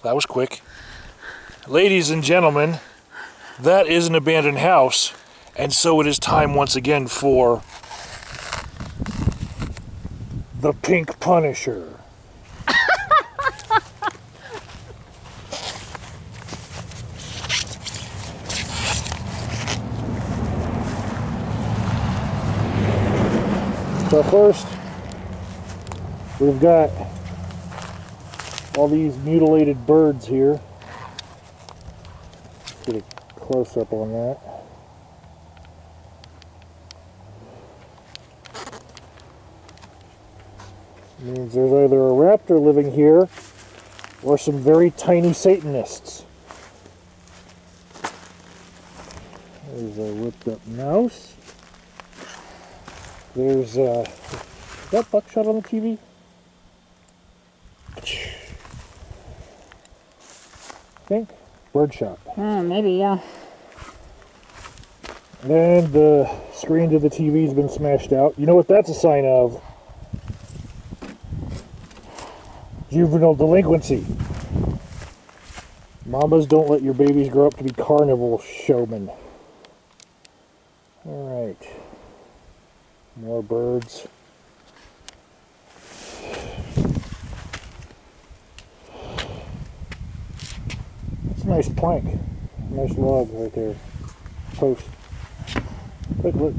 That was quick. Ladies and gentlemen, that is an abandoned house, and so it is time once again for the Pink Punisher. So first, we've got all these mutilated birds here. Let's get a close-up on that. Means there's either a raptor living here or some very tiny Satanists. There's a ripped up mouse. There's is that buckshot on the TV? I think birdshot. Maybe, yeah. And the screen to the TV's been smashed out. You know what that's a sign of? Juvenile delinquency. Mamas, don't let your babies grow up to be carnival showmen. Alright. More birds. That's a nice plank. Nice log right there. Post. Look.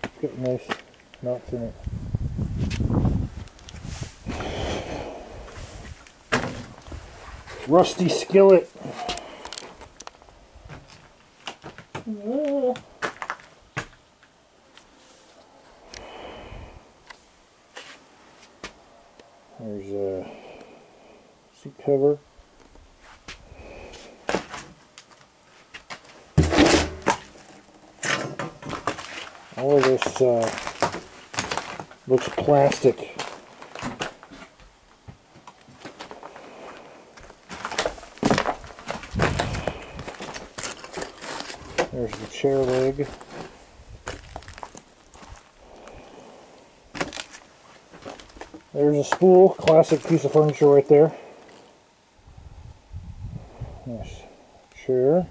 It's got nice knots in it. Rusty skillet. Yeah. There's a seat cover. All of this looks plastic. There's the chair leg. There's a spool, classic piece of furniture right there. Nice chair.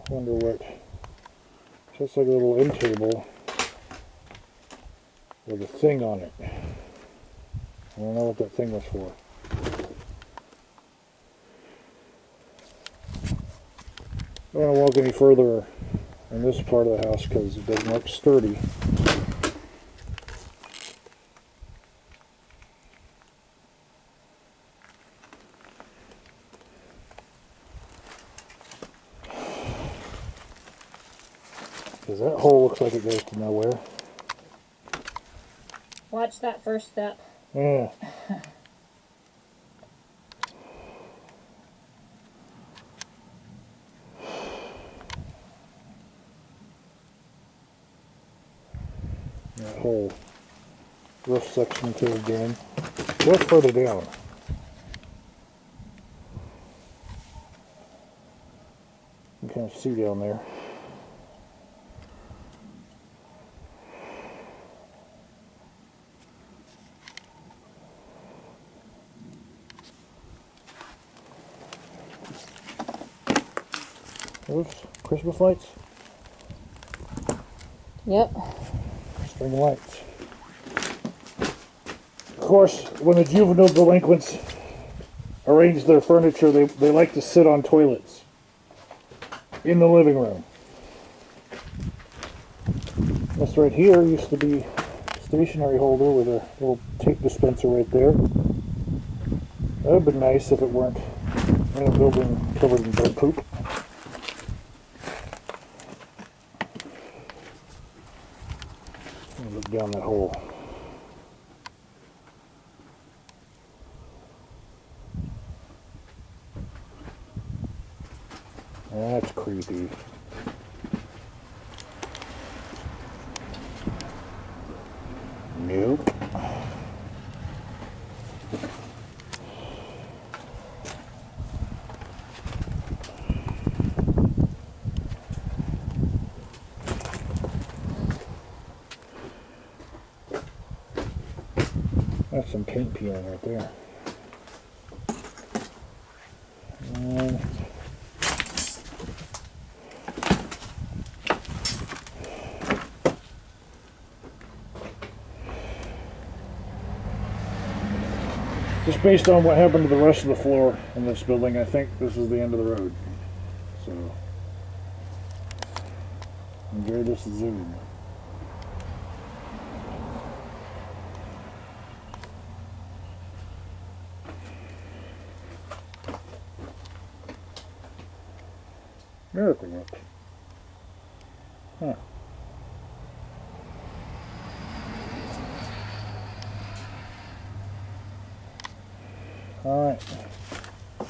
Wonder what, just like a little end table with a thing on it. I don't know what that thing was for. I don't want to walk any further in this part of the house because it doesn't look sturdy. Because that hole looks like it goes to nowhere. Watch that first step. Yeah. That whole roof section caved in. What's further down? You can kind of see down there. Oops, Christmas lights? Yep. String lights. Of course, when the juvenile delinquents arrange their furniture, they like to sit on toilets in the living room. This right here used to be a stationery holder with a little tape dispenser right there. That would have been nice if it weren't in a building covered in bird poop. Look down that hole. That's creepy. Nope. That's some paint peeling right there. And just based on what happened to the rest of the floor in this building, I think this is the end of the road. So, enjoy this zoom. Miracle Whip. Huh. Alright. I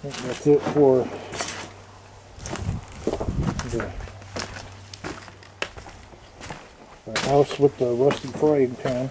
think that's it for the house with the rusted frying pan.